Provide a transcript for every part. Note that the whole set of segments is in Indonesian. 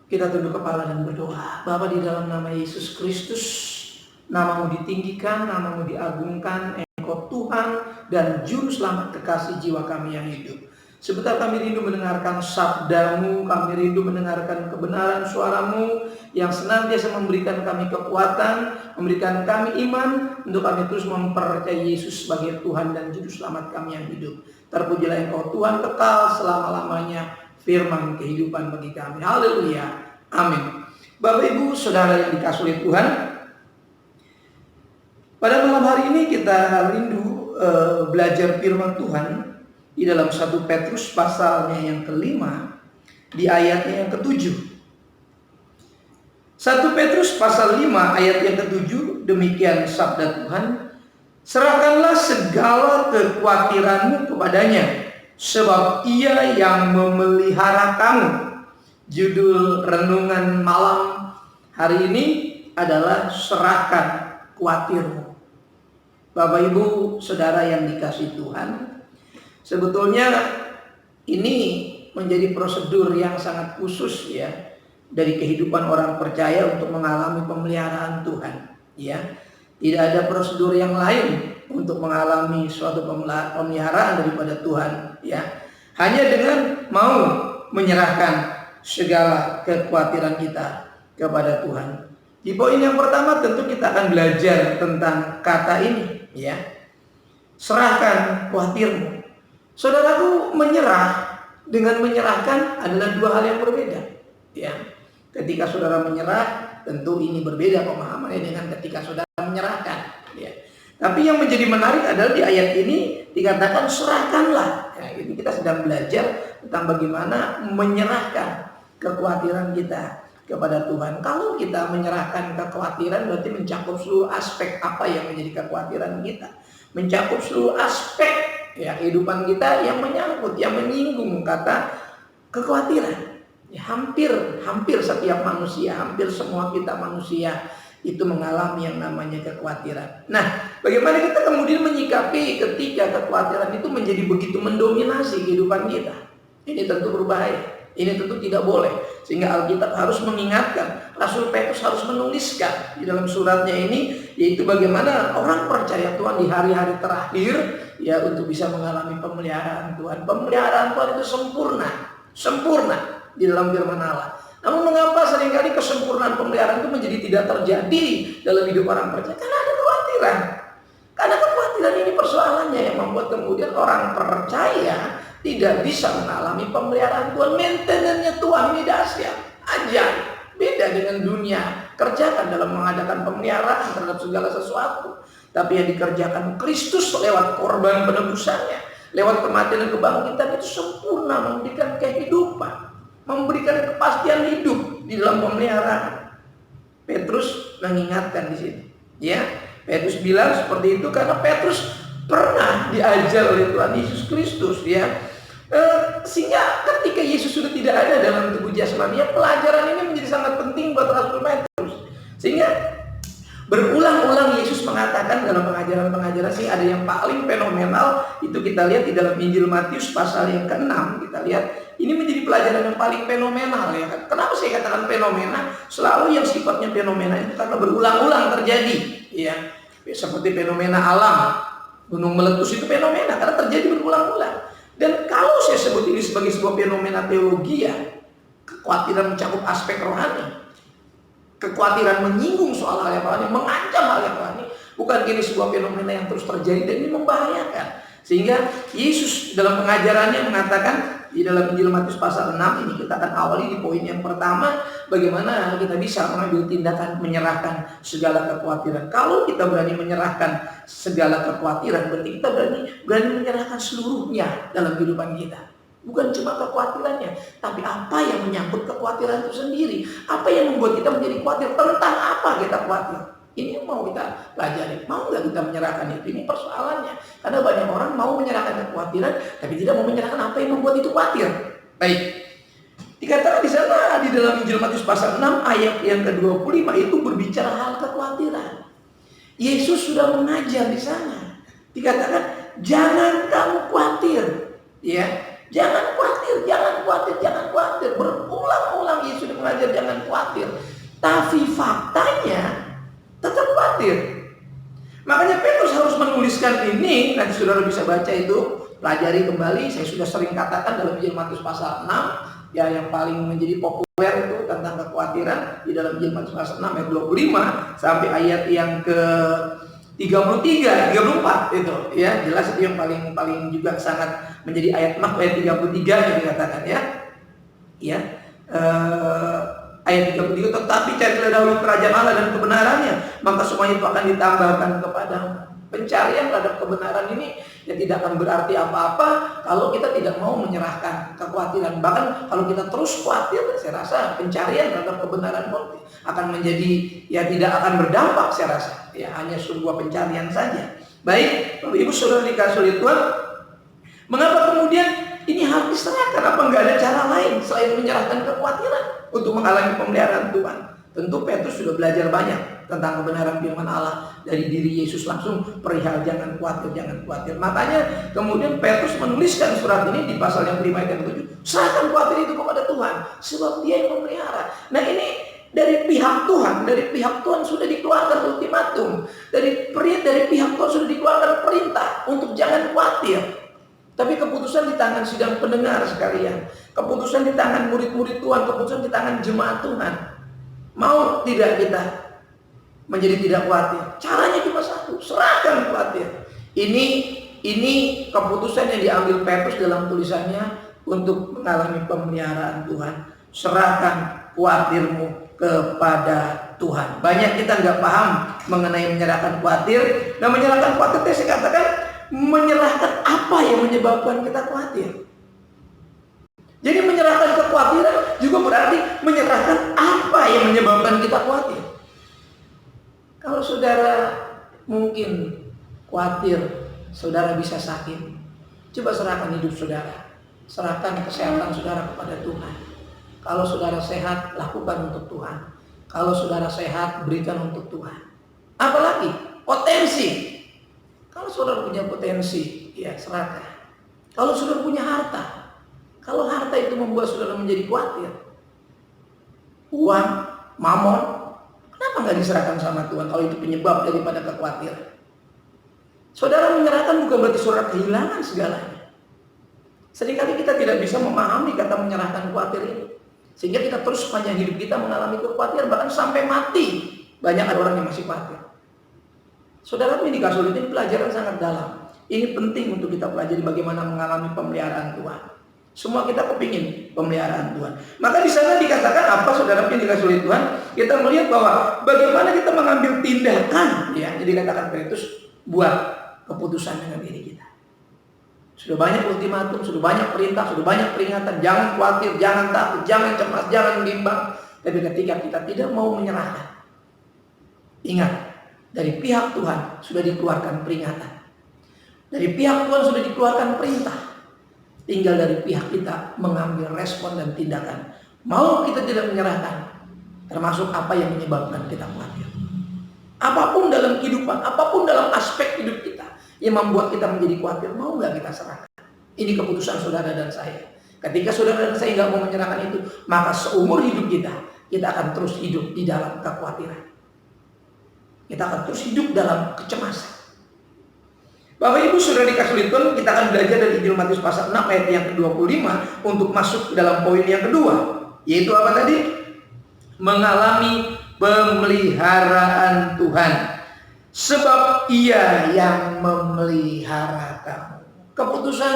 Kita tunduk kepala dan berdoa. Bapa, di dalam nama Yesus Kristus, namamu ditinggikan, namamu diagungkan, Engkau Tuhan dan Juru Selamat kekasih jiwa kami yang hidup. Sebentar kami rindu mendengarkan sabdamu, kami rindu mendengarkan kebenaran suaramu yang senantiasa memberikan kami kekuatan, memberikan kami iman untuk kami terus mempercayai Yesus sebagai Tuhan dan Juru Selamat kami yang hidup. Terpujilah Engkau Tuhan kekal selama-lamanya, firman kehidupan bagi kami. Haleluya. Amin. Bapak Ibu Saudara yang dikasihi oleh Tuhan, pada malam hari ini kita rindu belajar firman Tuhan di dalam 1 Petrus pasalnya yang kelima, di ayatnya yang ke-7. 1 Petrus pasal 5 ayat yang ke-7, demikian sabda Tuhan, serahkanlah segala kekhawatiranmu kepadanya, sebab ia yang memelihara kamu. Judul renungan malam hari ini adalah serahkan khawatirmu. Bapak Ibu Saudara yang dikasihi Tuhan, sebetulnya ini menjadi prosedur yang sangat khusus ya dari kehidupan orang percaya untuk mengalami pemeliharaan Tuhan ya. Tidak ada prosedur yang lain untuk mengalami suatu pemeliharaan daripada Tuhan ya. Hanya dengan mau menyerahkan segala kekhawatiran kita kepada Tuhan. Di poin yang pertama tentu kita akan belajar tentang kata ini ya. Serahkan khawatirmu. Saudaraku, menyerah dengan menyerahkan adalah dua hal yang berbeda ya. Ketika saudara menyerah, tentu ini berbeda pemahamannya dengan ketika saudara menyerahkan ya. Tapi yang menjadi menarik adalah di ayat ini dikatakan serahkanlah. Ya, ini kita sedang belajar tentang bagaimana menyerahkan kekhawatiran kita kepada Tuhan. Kalau kita menyerahkan kekhawatiran berarti mencakup seluruh aspek apa yang menjadi kekhawatiran kita. Mencakup seluruh aspek ya kehidupan kita yang menyangkut, yang menyinggung kata kekhawatiran. Ya, hampir setiap manusia, hampir semua kita manusia itu mengalami yang namanya kekhawatiran. Nah, bagaimana kita kemudian menyikapi ketika kekhawatiran itu menjadi begitu mendominasi kehidupan kita? Ini tentu berbahaya. Ini tentu tidak boleh. Sehingga Alkitab harus mengingatkan, Rasul Petrus harus menuliskan di dalam suratnya ini, yaitu bagaimana orang percaya Tuhan di hari-hari terakhir ya untuk bisa mengalami pemeliharaan Tuhan. Pemeliharaan Tuhan itu sempurna di dalam firman Allah. Namun mengapa seringkali kesempurnaan pemeliharaan itu menjadi tidak terjadi dalam hidup orang percaya? Karena ada kekhawatiran. Karena kekhawatiran ini persoalannya yang membuat kemudian orang percaya tidak bisa mengalami pemeliharaan Tuhan. Maintenance-nya Tuhan ini dahsyat, ajaib, beda dengan dunia. Kerjakan dalam mengadakan pemeliharaan terhadap segala sesuatu. Tapi yang dikerjakan Kristus lewat korban penebusannya, lewat kematian dan kebangkitan itu sempurna, memberikan kehidupan, memberikan kepastian hidup di dalam pemeliharaan. Petrus mengingatkan di sini. Ya, Petrus bilang seperti itu karena Petrus pernah diajar oleh Tuhan Yesus Kristus ya. Sehingga ketika Yesus sudah tidak ada dalam tubuh jasmani, pelajaran ini menjadi sangat penting buat Rasul Petrus. Sehingga berulang-ulang Yesus mengatakan dalam pengajaran-pengajaran sih ada yang paling fenomenal itu kita lihat di dalam Injil Matius pasal yang ke-6. Kita lihat ini menjadi pelajaran yang paling fenomenal ya. Kenapa saya katakan fenomena? Selalu yang sifatnya fenomena itu karena berulang-ulang terjadi ya. Seperti fenomena alam, gunung meletus itu fenomena karena terjadi berulang-ulang. Dan kalau saya sebut ini sebagai sebuah fenomena teologi ya, kekhawatiran mencakup aspek rohani, kekhawatiran menyinggung soal hal yang rohani, mengancam hal yang rohani, bukan ini sebuah fenomena yang terus terjadi dan ini membahayakan. Sehingga Yesus dalam pengajarannya mengatakan di dalam Injil Matius pasal 6 ini kita akan awali di poin yang pertama, bagaimana kita bisa mengambil tindakan menyerahkan segala kekhawatiran. Kalau kita berani menyerahkan segala kekhawatiran, berarti kita berani menyerahkan seluruhnya dalam kehidupan kita. Bukan cuma kekhawatirannya, tapi apa yang menyangkut kekhawatiran itu sendiri. Apa yang membuat kita menjadi khawatir, tentang apa kita khawatir. Ini yang mau kita pelajari. Mau nggak kita menyerahkan itu? Ini persoalannya. Karena banyak orang mau menyerahkan kekhawatiran, tapi tidak mau menyerahkan apa yang membuat itu khawatir. Baik. Dikatakan di sana di dalam Injil Matius pasal 6 ayat yang ke-25 itu berbicara hal kekhawatiran. Yesus sudah mengajar di sana. Dikatakan jangan kamu khawatir, ya. Jangan khawatir. Berulang-ulang Yesus sudah mengajar khawatir, jangan khawatir. Tapi faktanya tetap khawatir. Makanya Petrus harus menuliskan ini. Nanti saudara bisa baca itu, pelajari kembali. Saya sudah sering katakan dalam Injil Matius pasal 6, ya, yang paling menjadi populer itu tentang kekhawatiran di dalam Injil Matius pasal 6 ayat 25 sampai ayat yang ke 33, 34 itu, ya, jelas itu yang paling juga sangat menjadi ayat ayat 33 yang dikatakan, ya. Ya. Ayat 33, tetapi carilah dahulu kerajaan Allah dan kebenarannya, maka semuanya itu akan ditambahkan kepadamu. Pencarian terhadap kebenaran ini ya tidak akan berarti apa-apa kalau kita tidak mau menyerahkan kekhawatiran. Bahkan kalau kita terus khawatir, saya rasa pencarian terhadap kebenaran pun akan menjadi, ya, tidak akan berdampak, saya rasa. Ya, hanya sebuah pencarian saja. Baik, Bapak Ibu Saudara dikasih oleh Tuhan, mengapa kemudian ini harus diserahkan? Apa nggak ada cara lain selain menyerahkan kekhawatiran untuk mengalami pemeliharaan Tuhan? Tentu Petrus sudah belajar banyak tentang kebenaran firman Allah dari diri Yesus langsung, perihal jangan khawatir, jangan khawatir. Makanya kemudian Petrus menuliskan surat ini di pasal yang 5 ayat yang 7. Serahkan khawatir itu kepada Tuhan, sebab Dia yang memelihara. Nah, ini dari pihak Tuhan sudah dikeluarkan ultimatum. Dari pihak Tuhan sudah dikeluarkan perintah untuk jangan khawatir. Tapi keputusan di tangan sidang pendengar sekalian, keputusan di tangan murid-murid Tuhan, keputusan di tangan jemaat Tuhan. Mau tidak kita menjadi tidak khawatir? Caranya cuma satu, serahkan khawatir. Ini keputusan yang diambil Petrus dalam tulisannya untuk mengalami pemeliharaan Tuhan. Serahkan khawatirmu kepada Tuhan. Banyak kita nggak paham mengenai menyerahkan khawatir. Dan menyerahkan khawatir, saya katakan, menyerahkan apa yang menyebabkan kita khawatir. Jadi menyerahkan kekhawatiran juga berarti menyerahkan apa yang menyebabkan kita khawatir. Kalau saudara mungkin khawatir saudara bisa sakit, coba serahkan hidup saudara, serahkan kesehatan saudara kepada Tuhan. Kalau saudara sehat, lakukan untuk Tuhan. Kalau saudara sehat, berikan untuk Tuhan. Apalagi potensi. Kalau saudara punya potensi, ya serahkan. Kalau saudara punya harta, kalau harta itu membuat saudara menjadi khawatir, uang, mamon, kenapa nggak diserahkan sama Tuhan kalau itu penyebab daripada kekhawatiran? Saudara menyerahkan bukan berarti saudara kehilangan segalanya. Seringkali kita tidak bisa memahami kata menyerahkan khawatir ini, sehingga kita terus sepanjang hidup kita mengalami kekhawatiran, bahkan sampai mati. Banyak ada orang yang masih khawatir. Saudara, ini dikasih pelajaran sangat dalam. Ini penting untuk kita pelajari bagaimana mengalami pemeliharaan Tuhan. Semua kita kepingin pemeliharaan Tuhan. Maka di sana dikatakan apa, saudara, yang dikasih oleh Tuhan? Kita melihat bahwa bagaimana kita mengambil tindakan, ya. Jadi dikatakan Petrus, buat keputusan dengan diri kita. Sudah banyak ultimatum, sudah banyak perintah, sudah banyak peringatan. Jangan khawatir, jangan takut, jangan cemas, jangan bimbang. Tapi ketika kita tidak mau menyerahkan, ingat, dari pihak Tuhan sudah dikeluarkan peringatan. Dari pihak Tuhan sudah dikeluarkan perintah. Tinggal dari pihak kita mengambil respon dan tindakan. Mau kita tidak menyerahkan, termasuk apa yang menyebabkan kita khawatir. Apapun dalam kehidupan, apapun dalam aspek hidup kita yang membuat kita menjadi khawatir, mau nggak kita serahkan? Ini keputusan saudara dan saya. Ketika saudara dan saya nggak mau menyerahkan itu, maka seumur hidup kita akan terus hidup di dalam kekhawatiran. Kita akan terus hidup dalam kecemasan. Bapak Ibu Saudara dikasih Tuhan, kita akan belajar dari Injil Matius pasal 6 ayat yang ke-25 untuk masuk ke dalam poin yang kedua, yaitu apa tadi? Mengalami pemeliharaan Tuhan. Sebab Ia yang memelihara kamu. Keputusan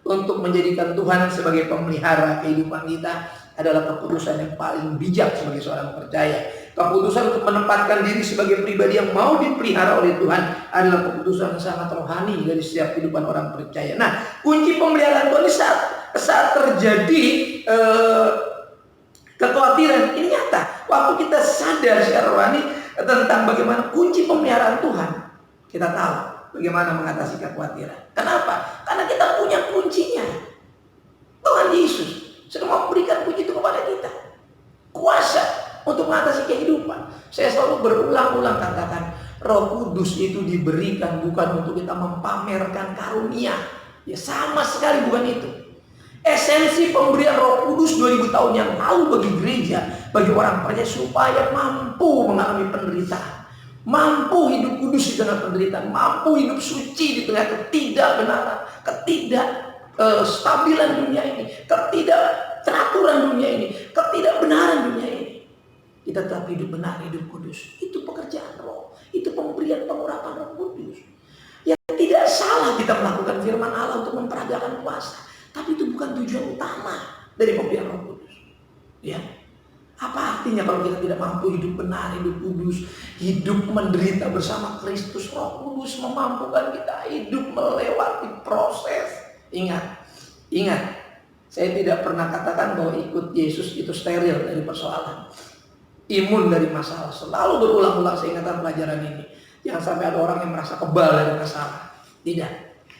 untuk menjadikan Tuhan sebagai pemelihara kehidupan kita adalah keputusan yang paling bijak sebagai seorang percaya. Keputusan untuk menempatkan diri sebagai pribadi yang mau dipelihara oleh Tuhan adalah keputusan yang sangat rohani dari setiap kehidupan orang percaya. Nah, kunci pemeliharaan Tuhan ini saat terjadi kekhawatiran ini nyata. Waktu kita sadar secara rohani tentang bagaimana kunci pemeliharaan Tuhan, kita tahu bagaimana mengatasi kekhawatiran. Kenapa? Karena kita punya kuncinya. Tuhan Yesus sudah memberikan kunci itu kepada kita. Kuasa untuk mengatasi kehidupan. Saya selalu berulang-ulang katakan, Roh Kudus itu diberikan bukan untuk kita mempamerkan karunia. Ya, sama sekali bukan itu. Esensi pemberian Roh Kudus 2000 tahun yang lalu bagi gereja bagi orang percaya supaya mampu mengalami penderitaan, mampu hidup kudus di tengah penderitaan, mampu hidup suci di tengah ketidakbenaran, ketidakstabilan dunia ini, ketidakteraturan dunia ini, ketidakbenaran dunia ini. Kita tetap hidup benar, hidup kudus. Itu pekerjaan Roh, itu pemberian pengurapan Roh Kudus. Ya tidak salah kita melakukan firman Allah untuk memperagakan kuasa, tapi itu bukan tujuan utama dari pemberian Roh Kudus. Ya, apa artinya kalau kita tidak mampu hidup benar, hidup kudus, hidup menderita bersama Kristus? Roh Kudus memampukan kita hidup melewati proses. Ingat, saya tidak pernah katakan bahwa ikut Yesus itu steril dari persoalan, imun dari masalah. Selalu berulang-ulang saya ingatkan pelajaran ini. Jangan sampai ada orang yang merasa kebal dari masalah. Tidak,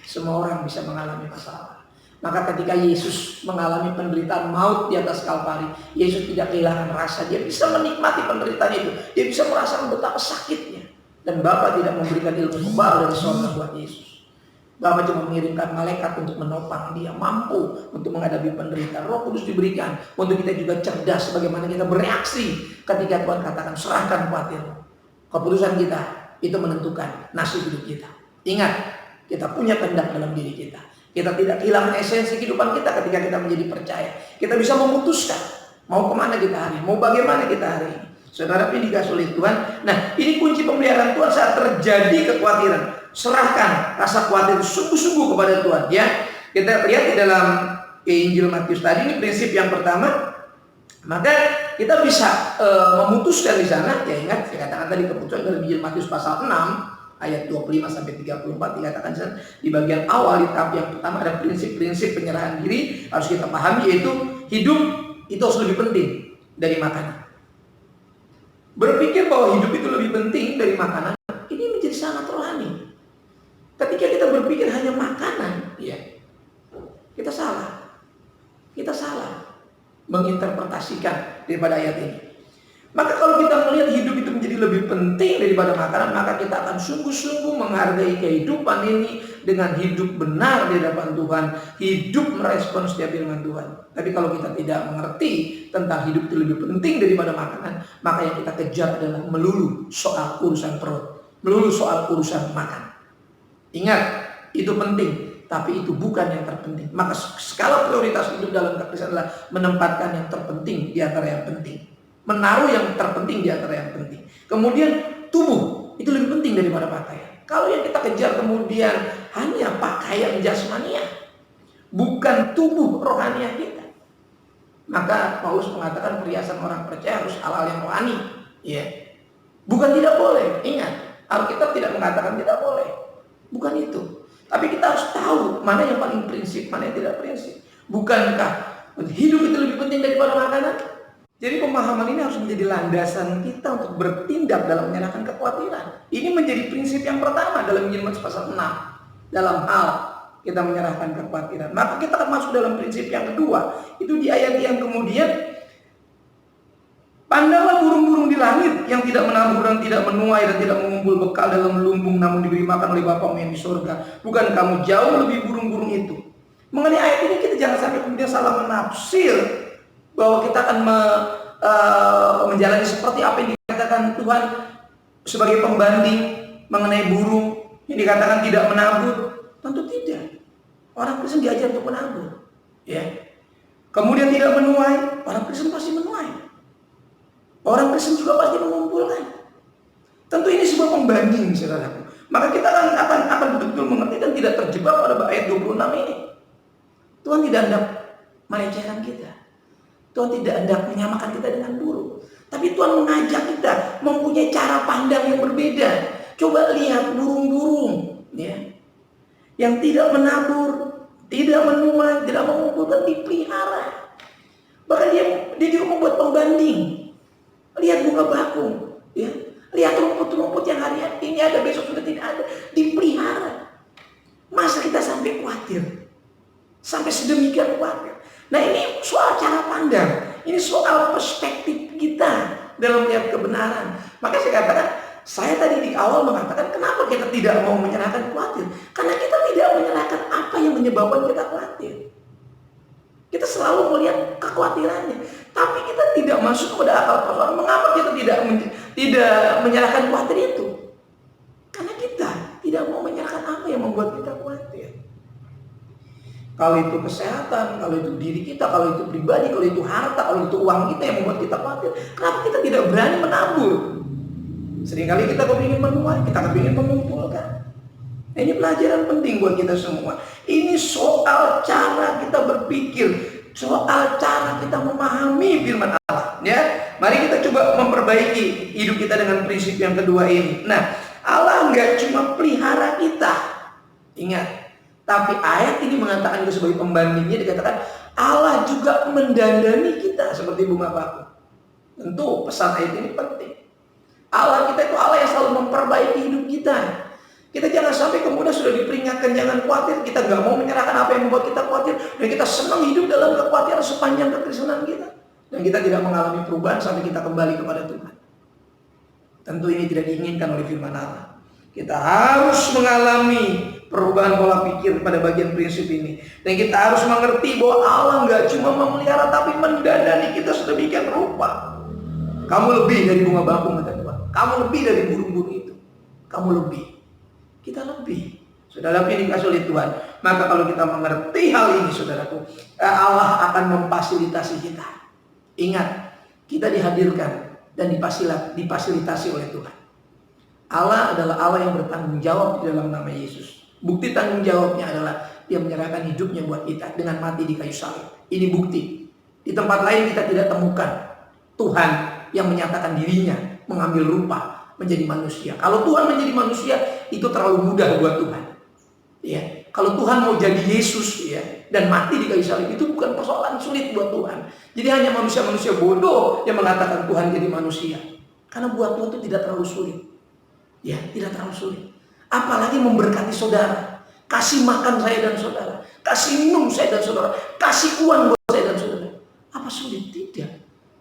semua orang bisa mengalami masalah. Maka ketika Yesus mengalami penderitaan maut di atas Kalvari, Yesus tidak kehilangan rasa. Dia bisa menikmati penderitaan itu. Dia bisa merasakan betapa sakitnya. Dan Bapa tidak memberikan ilmu kebal dari surga buat Yesus. Bapa cuma mengirimkan malaikat untuk menopang dia, mampu untuk menghadapi penderitaan. Roh Kudus diberikan untuk kita juga cerdas bagaimana kita bereaksi ketika Tuhan katakan serahkan khawatirmu. Keputusan kita itu menentukan nasib hidup kita. Ingat, kita punya kehendak dalam diri kita. Kita tidak kehilangan esensi kehidupan kita ketika kita menjadi percaya. Kita bisa memutuskan mau kemana kita hari, mau bagaimana kita hari ini. Saudara, ini dikasih oleh Tuhan. Nah, ini kunci pemeliharaan Tuhan saat terjadi kekhawatiran. Serahkan rasa khawatir sungguh-sungguh kepada Tuhan. Ya, kita lihat di dalam Injil Matius tadi, ini prinsip yang pertama. Maka kita bisa memutuskan di sana. Ya ingat, saya katakan tadi keputusan dalam Injil Matius pasal 6 ayat 25 sampai 34 dikatakan di bagian awal, di tahap yang pertama ada prinsip-prinsip penyerahan diri harus kita pahami, yaitu hidup itu harus lebih penting dari makanan. Berpikir bahwa hidup itu lebih penting dari makanan, ini menjadi sangat rohani. Ketika kita berpikir hanya makanan, ya, kita salah menginterpretasikan daripada ayat ini. Maka kalau kita melihat hidup itu menjadi lebih penting daripada makanan, maka kita akan sungguh-sungguh menghargai kehidupan ini dengan hidup benar di hadapan Tuhan, hidup merespon setiap firman Tuhan. Tapi kalau kita tidak mengerti tentang hidup itu lebih penting daripada makanan, maka yang kita kejar adalah melulu soal urusan perut, melulu soal urusan makan. Ingat, itu penting, tapi itu bukan yang terpenting. Maka skala prioritas hidup dalam kekristenan adalah menempatkan yang terpenting di antara yang penting, menaruh yang terpenting di antara yang penting. Kemudian tubuh itu lebih penting daripada pakaian. Kalau yang kita kejar kemudian hanya pakaian jasmania, bukan tubuh rohania kita, maka Paulus mengatakan perhiasan orang percaya harus hal-hal yang rohani. Ya, bukan tidak boleh. Ingat, Alkitab tidak mengatakan tidak boleh. Bukan itu. Tapi kita harus tahu mana yang paling prinsip, mana yang tidak prinsip. Bukankah hidup itu lebih penting daripada makanan? Jadi pemahaman ini harus menjadi landasan kita untuk bertindak dalam menyerahkan kekhawatiran. Ini menjadi prinsip yang pertama dalam Injil Matius pasal 6. Dalam hal kita menyerahkan kekhawatiran. Maka kita akan masuk dalam prinsip yang kedua. Itu di ayat yang kemudian, pandanglah burung-burung di langit yang tidak menabur dan tidak menuai dan tidak mengumpul bekal dalam lumbung, namun diberi makan oleh Bapamu yang di surga. Bukan kamu jauh lebih burung-burung itu? Mengenai ayat ini kita jangan sampai kemudian salah menafsir bahwa kita akan menjalani seperti apa yang dikatakan Tuhan sebagai pembanding mengenai burung yang dikatakan tidak menabur. Tentu tidak. Orang Kristen diajar untuk menabur. Ya. Kemudian tidak menuai, orang Kristen pasti menuai. Orang Kristen juga pasti mengumpulkan. Tentu ini sebuah pembanding, saudaraku. Maka kita akan betul-betul mengerti dan tidak terjebak pada ayat 26 ini. Tuhan tidak hendak melecehkan kita. Tuhan tidak hendak menyamakan kita dengan burung. Tapi Tuhan mengajak kita mempunyai cara pandang yang berbeda. Coba lihat burung-burung, ya, yang tidak menabur, tidak menuai, tidak mengumpulkan, dipelihara. Bahkan dia juga membuat pembanding. Lihat bunga bakung, ya. Lihat rumput-rumput yang hari ini ada, besok sudah tidak ada, dipelihara. Masa kita sampai khawatir? Sampai sedemikian khawatir. Nah, ini soal cara pandang, ini soal perspektif kita dalam melihat kebenaran. Maka saya katakan, saya tadi di awal mengatakan kenapa kita tidak mau menyerahkan khawatir? Karena kita tidak menyerahkan apa yang menyebabkan kita khawatir. Kita selalu melihat kekhawatirannya. Tapi kita tidak masuk kepada akal persoalan. Mengapa kita tidak menyerahkan khawatir itu? Karena kita tidak mau menyerahkan apa yang membuat kita khawatir. Kalau itu kesehatan, kalau itu diri kita, kalau itu pribadi, kalau itu harta, kalau itu uang kita yang membuat kita khawatir. Kenapa kita tidak berani menabur? Seringkali kita kepingin menuai, kita kepingin mengumpulkan. Ini pelajaran penting buat kita semua. Ini soal cara kita berpikir, soal cara kita memahami firman Allah. Ya, mari kita coba memperbaiki hidup kita dengan prinsip yang kedua ini. Nah, Allah nggak cuma pelihara kita, ingat. Tapi ayat ini mengatakan itu sebagai pembandingnya, dikatakan Allah juga mendandani kita seperti bunga bakung. Tentu pesan ayat ini penting. Allah kita itu Allah yang selalu memperbaiki hidup kita. Kita jangan sampai kemudian sudah diperingatkan jangan khawatir, kita nggak mau menyerahkan apa yang membuat kita khawatir, dan kita senang hidup dalam kekhawatiran sepanjang kekristenan kita, dan kita tidak mengalami perubahan sampai kita kembali kepada Tuhan. Tentu ini tidak diinginkan oleh firman Allah. Kita harus mengalami perubahan pola pikir pada bagian prinsip ini, dan kita harus mengerti bahwa Allah nggak cuma memelihara tapi mendandani kita sedemikian rupa. Kamu lebih dari bunga bakung, kata Tuhan. Kamu lebih dari burung-burung itu. Kamu lebih. Kita lebih. Saudaraku yang dikasih oleh Tuhan. Maka kalau kita mengerti hal ini, saudaraku, Allah akan memfasilitasi kita. Ingat, kita dihadirkan dan difasilitasi oleh Tuhan. Allah adalah Allah yang bertanggung jawab di dalam nama Yesus. Bukti tanggung jawabnya adalah Dia menyerahkan hidupnya buat kita dengan mati di kayu salib. Ini bukti. Di tempat lain kita tidak temukan Tuhan yang menyatakan dirinya mengambil rupa menjadi manusia. Kalau Tuhan menjadi manusia, itu terlalu mudah buat Tuhan. Ya, kalau Tuhan mau jadi Yesus, ya, dan mati di kayu salib, itu bukan persoalan sulit buat Tuhan. Jadi hanya manusia-manusia bodoh yang mengatakan Tuhan jadi manusia. Karena buat Tuhan itu tidak terlalu sulit. Ya, tidak terlalu sulit. Apalagi memberkati saudara, kasih makan saya dan saudara, kasih minum saya dan saudara, kasih uang buat saya dan saudara. Apa sulit? Tidak.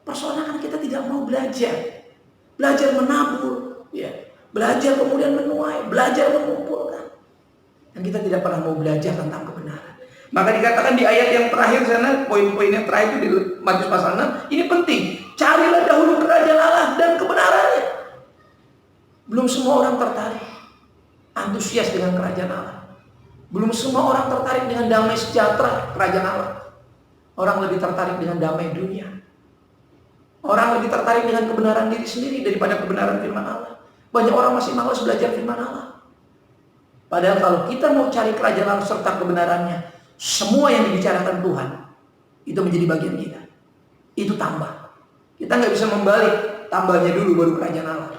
Persoalannya kan kita tidak mau belajar menabur, ya, belajar kemudian menuai, belajar mengumpulkan, dan kita tidak pernah mau belajar tentang kebenaran. Maka dikatakan di ayat yang terakhir sana, poin-poin yang terakhir itu di Matius pasal 6, ini penting. Carilah dahulu kerajaan Allah dan kebenarannya. Belum semua orang tertarik antusias dengan kerajaan Allah. Belum semua orang tertarik dengan damai sejahtera kerajaan Allah. Orang lebih tertarik dengan damai dunia. Orang lebih tertarik dengan kebenaran diri sendiri daripada kebenaran firman Allah. Banyak orang masih malas belajar firman Allah. Padahal kalau kita mau cari kerajaan Allah serta kebenarannya, semua yang dibicarakan Tuhan itu menjadi bagian kita. Itu tambah. Kita nggak bisa membalik tambahnya dulu baru kerajaan Allah.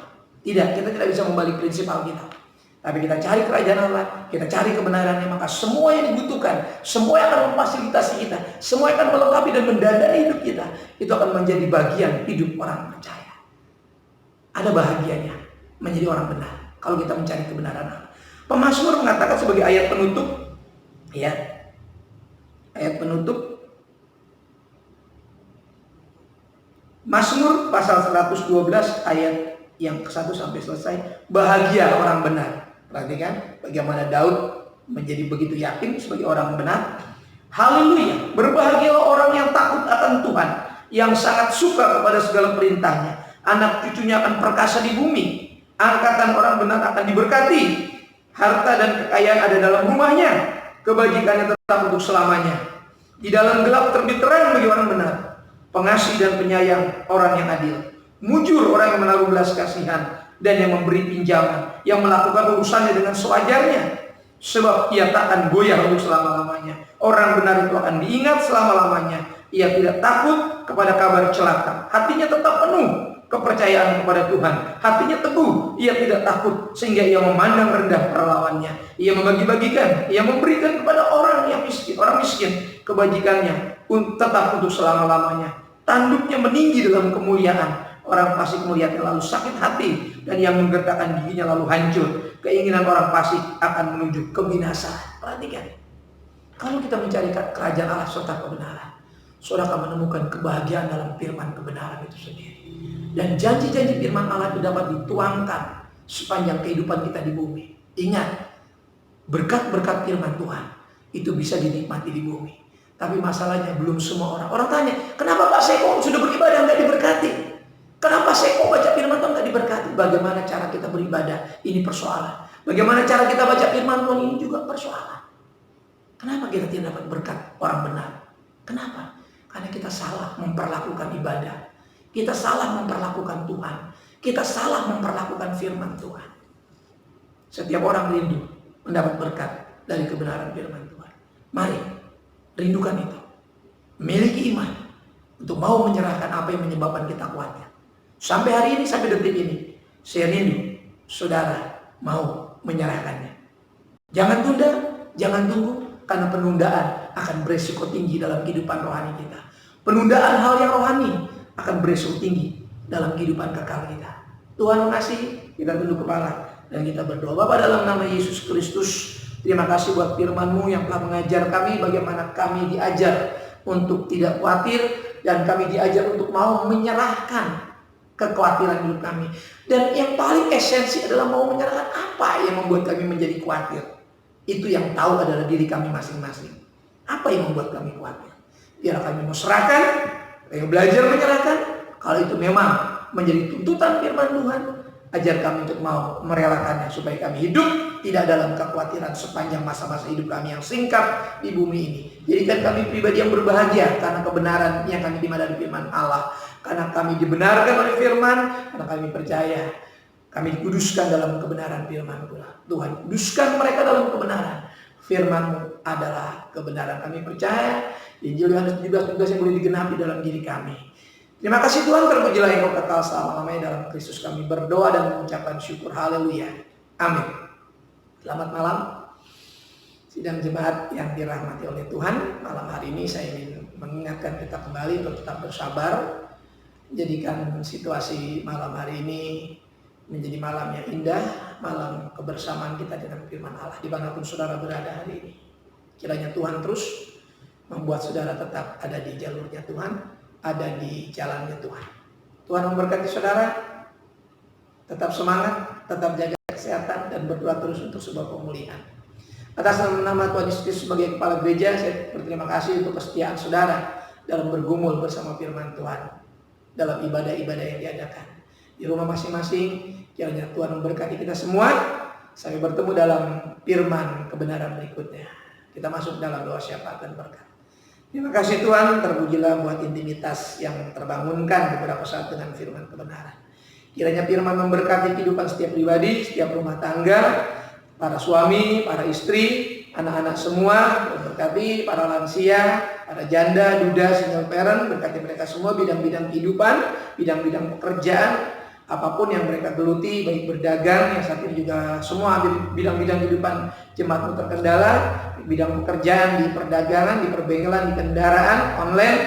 Tidak, kita tidak bisa membalik prinsip Alkitab. Tapi kita cari kerajaan Allah, kita cari kebenarannya, maka semua yang dibutuhkan, semua yang akan memfasilitasi kita, semua yang akan melengkapi dan mendandani hidup kita, itu akan menjadi bagian hidup orang percaya. Ada bahagianya menjadi orang benar kalau kita mencari kebenaran Allah. Pemazmur mengatakan sebagai ayat penutup, ya, ayat penutup, Mazmur pasal 112 ayat yang ke-1 sampai selesai, bahagia orang benar. Perhatikan bagaimana Daud menjadi begitu yakin sebagai orang benar. Haleluya, berbahagialah orang yang takut akan Tuhan, yang sangat suka kepada segala perintahnya. Anak cucunya akan perkasa di bumi. Angkatan orang benar akan diberkati. Harta dan kekayaan ada dalam rumahnya. Kebajikannya tetap untuk selamanya. Di dalam gelap terbit terang bagi orang benar. Pengasih dan penyayang orang yang adil. Mujur orang yang menaruh belas kasihan dan yang memberi pinjaman, yang melakukan urusannya dengan sewajarnya, sebab ia takkan goyah untuk selama-lamanya. Orang benar itu akan diingat selama-lamanya. Ia tidak takut kepada kabar celaka. Hatinya tetap penuh kepercayaan kepada Tuhan. Hatinya teguh, ia tidak takut, sehingga ia memandang rendah perlawannya. Ia membagi-bagikan, ia memberikan kepada orang yang miskin, orang miskin, kebajikannya tetap untuk selama-lamanya. Tanduknya meninggi dalam kemuliaan. Orang fasik melihatnya lalu sakit hati, dan yang menggerakkan giginya lalu hancur. Keinginan orang fasik akan menuju kebinasaan. Perhatikan, kalau kita mencari kerajaan Allah serta kebenaran, saudara akan menemukan kebahagiaan dalam firman kebenaran itu sendiri. Dan janji-janji firman Allah itu dapat dituangkan sepanjang kehidupan kita di bumi. Ingat, berkat-berkat firman Tuhan itu bisa dinikmati di bumi. Tapi masalahnya belum semua orang. Orang tanya, kenapa Pak Seko sudah beribadah nggak diberkati? Kenapa Seko baca firman Tuhan nggak diberkati? Bagaimana cara kita beribadah? Ini persoalan. Bagaimana cara kita baca firman Tuhan? Ini juga persoalan. Kenapa kita tidak dapat berkat orang benar? Kenapa? Karena kita salah memperlakukan ibadah. Kita salah memperlakukan Tuhan. Kita salah memperlakukan firman Tuhan. Setiap orang rindu mendapat berkat dari kebenaran firman Tuhan. Mari, rindukan itu. Miliki iman untuk mau menyerahkan apa yang menyebabkan kita khawatir. Sampai hari ini, sampai detik ini, saya rindu saudara mau menyerahkannya. Jangan tunda, jangan tunggu, karena penundaan akan beresiko tinggi dalam kehidupan rohani kita. Penundaan hal yang rohani akan beresiko tinggi dalam kehidupan kekal kita. Tuhan mengasihi, kita tunduk kepala dan kita berdoa. Bapa, dalam nama Yesus Kristus, terima kasih buat firman-Mu yang telah mengajar kami bagaimana kami diajar untuk tidak khawatir dan kami diajar untuk mau menyerahkan kekhawatiran hidup kami. Dan yang paling esensi adalah mau menyerahkan apa yang membuat kami menjadi khawatir. Itu yang tahu adalah diri kami masing-masing. Apa yang membuat kami khawatir? Biar kami mau serahkan, kami belajar menyerahkan. Kalau itu memang menjadi tuntutan firman Tuhan, ajar kami untuk mau merelakannya supaya kami hidup tidak dalam kekhawatiran sepanjang masa-masa hidup kami yang singkat di bumi ini. Jadikan kami pribadi yang berbahagia karena kebenaran yang kami terima dari firman Allah. Karena kami dibenarkan oleh firman, karena kami percaya kami dikuduskan dalam kebenaran firman Tuhan. Kuduskan mereka dalam kebenaran. Firman-Mu adalah kebenaran. Kami percaya Injil Yohanes 17:17 yang boleh digenapi dalam diri kami. Terima kasih Tuhan, terpujilah Engkau kekal selama-lamanya. Dalam Kristus kami berdoa dan mengucapkan syukur. Haleluya. Amin. Selamat malam sidang jemaat yang dirahmati oleh Tuhan. Malam hari ini saya ingin mengingatkan kita kembali untuk tetap bersabar. Jadikan situasi malam hari ini menjadi malam yang indah, malam kebersamaan kita dengan firman Allah dimanapun saudara berada hari ini. Kiranya Tuhan terus membuat saudara tetap ada di jalurnya Tuhan, ada di jalannya Tuhan. Tuhan memberkati saudara, tetap semangat, tetap jaga kesehatan, dan berdoa terus untuk sebuah pemulihan. Atas nama Tuhan Yesus Kristus sebagai kepala gereja, saya berterima kasih untuk kesetiaan saudara dalam bergumul bersama firman Tuhan, dalam ibadah-ibadah yang diadakan di rumah masing-masing. Kiranya Tuhan memberkati kita semua. Sampai bertemu dalam firman kebenaran berikutnya. Kita masuk dalam doa syafaat dan berkat. Terima kasih Tuhan, terpujilah buat intimitas yang terbangunkan beberapa saat dengan firman kebenaran. Kiranya firman memberkati kehidupan setiap pribadi, setiap rumah tangga, para suami, para istri, anak-anak semua, memberkati para lansia, para janda, duda, single parent, berkati mereka semua bidang-bidang kehidupan, bidang-bidang pekerjaan, apapun yang mereka geluti, baik berdagang, yang saat ini juga semua bidang-bidang kehidupan jemaat-Mu terkendala, bidang pekerjaan di perdagangan, di perbengkelan, di kendaraan, online,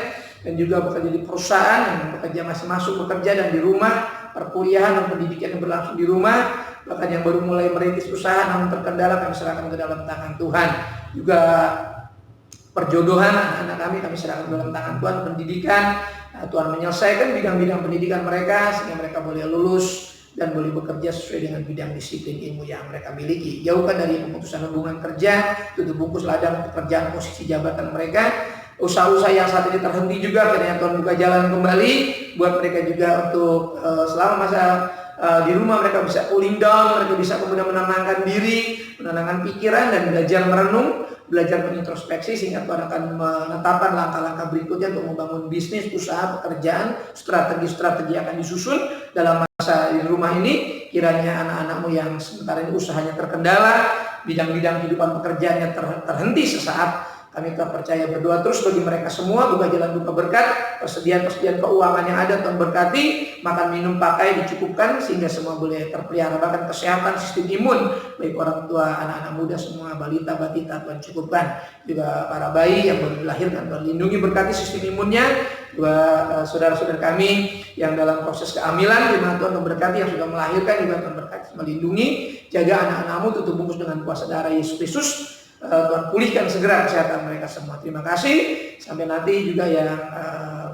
dan juga bekerja di perusahaan, yang bekerja masih masuk bekerja dan di rumah, perkuliahan dan pendidikan yang berlangsung di rumah, bahkan yang baru mulai merintis usaha namun terkendala, kami serahkan ke dalam tangan Tuhan. Juga perjodohan anak-anak kami serahkan ke dalam tangan Tuhan. Pendidikan, Tuhan menyelesaikan bidang-bidang pendidikan mereka sehingga mereka boleh lulus dan boleh bekerja sesuai dengan bidang disiplin ilmu yang mereka miliki. Jauhkan dari pemutusan hubungan kerja, tutup bungkus ladang pekerjaan posisi jabatan mereka. Usaha-usaha yang saat ini terhenti juga, kiranya Tuhan buka jalan kembali buat mereka juga untuk selama masa di rumah mereka bisa cooling down, mereka bisa kemudian menenangkan diri, menenangkan pikiran, dan belajar merenung, belajar mengintrospeksi, sehingga Tuhan akan menetapkan langkah-langkah berikutnya untuk membangun bisnis, usaha, pekerjaan, strategi-strategi akan disusun dalam masa di rumah ini. Kiranya anak-anak-Mu yang sementara ini usahanya terkendala, bidang-bidang kehidupan pekerjaannya terhenti sesaat, kami tetap percaya berdoa terus bagi mereka semua, buka jalan buka berkat, persediaan keuangan yang ada Tuhan berkati, makan minum pakai dicukupkan sehingga semua boleh terpelihara, bahkan kesehatan, sistem imun, baik orang tua, anak-anak muda semua, balita, batita Tuhan cukupkan, juga para bayi yang baru dilahirkan Tuhan lindungi, berkati sistem imunnya, juga saudara-saudara kami yang dalam proses kehamilan, di mana Tuhan memberkati, yang sudah melahirkan juga Tuhan berkati, melindungi, jaga anak-anak-Mu, tutup bungkus dengan kuasa darah Yesus Kristus. Tuhan pulihkan segera kesehatan mereka semua. Terima kasih. Sampai nanti juga yang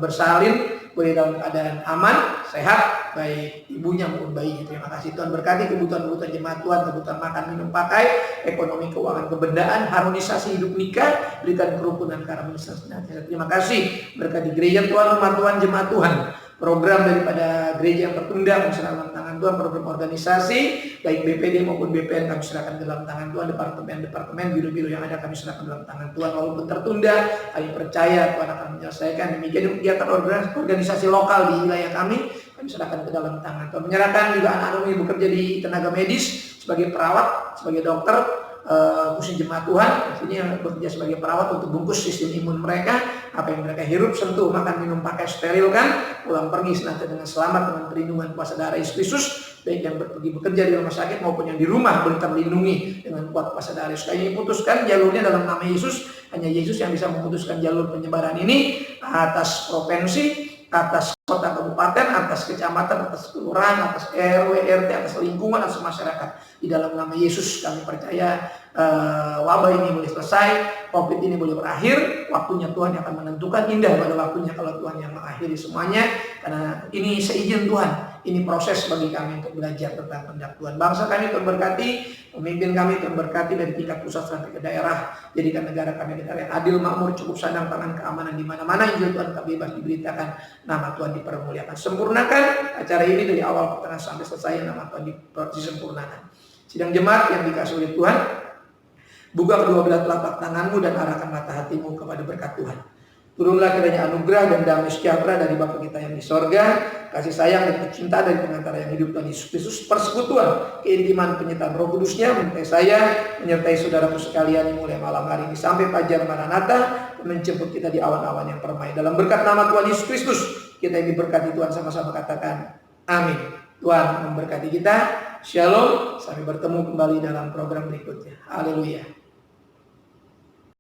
bersalin boleh dalam keadaan aman, sehat, baik ibunya maupun bayinya. Terima kasih Tuhan, berkati kebutuhan-kebutuhan jemaat Tuhan, kebutuhan makan, minum, pakai, ekonomi, keuangan, kebendaan, harmonisasi hidup nikah, berikan kerukunan, keharmonisan. Terima kasih, berkati gereja Tuhan, umat Tuhan, jemaat Tuhan. Program daripada gereja yang tertunda kami serahkan dalam tangan Tuhan, program organisasi baik BPD maupun BPN kami serahkan dalam tangan Tuhan, departemen, biro-biro yang ada kami serahkan dalam tangan Tuhan. Walaupun tertunda, kami percaya Tuhan akan menyelesaikan. Demikian kegiatan organisasi lokal di wilayah kami serahkan ke dalam tangan Tuhan. Menyerahkan juga anak-anak yang bekerja di tenaga medis sebagai perawat, sebagai dokter, khususnya jemaat Tuhan, artinya bekerja sebagai perawat untuk bungkus sistem imun mereka, apa yang mereka hirup, sentuh, makan, minum, pakai, sterilkan, pulang pergi senantiasa dengan selamat dengan perlindungan kuasa darah Yesus Kristus, baik yang pergi bekerja di rumah sakit maupun yang di rumah boleh terlindungi dengan kuat kuasa darah Yesus. Kami putuskan jalurnya dalam nama Yesus, hanya Yesus yang bisa memutuskan jalur penyebaran ini atas provinsi, atas kota kabupaten, atas kecamatan, atas kelurahan, atas RW, RT, atas lingkungan, atas masyarakat. Di dalam nama Yesus kami percaya wabah ini boleh selesai, COVID ini boleh berakhir. Waktunya Tuhan yang akan menentukan, indah pada waktunya kalau Tuhan yang mengakhiri semuanya. Karena ini seizin Tuhan, ini proses bagi kami untuk belajar tentang kehendak Tuhan. Bangsa kami Tuhan berkati, pemimpin kami Tuhan berkati dari tingkat pusat sampai ke daerah. Jadikan negara kami negara yang adil, makmur, cukup sandang pangan, keamanan di mana-mana. Injil Tuhan bebas diberitakan, nama Tuhan dipermuliakan. Sempurnakan acara ini dari awal pertengahan sampai selesai, nama Tuhan disempurnakan. Sidang jemaat yang dikasihi oleh Tuhan, buka kedua belah telapak tanganmu dan arahkan mata hatimu kepada berkat Tuhan. Turunlah kiranya anugerah dan damai sejahtera dari Bapa kita yang di sorga, kasih sayang dan cinta dari pengantara yang hidup Tuhan Yesus Kristus, persekutuan, keintiman penyertaan Roh Kudusnya menyertai saya, menyertai saudaraku sekalian mulai malam hari ini sampai fajar Maranatha, menjemput kita di awan-awan yang permai. Dalam berkat nama Tuhan Yesus Kristus, kita yang diberkati Tuhan, sama-sama katakan amin. Tuhan memberkati kita. Shalom. Sampai bertemu kembali dalam program berikutnya. Haleluya.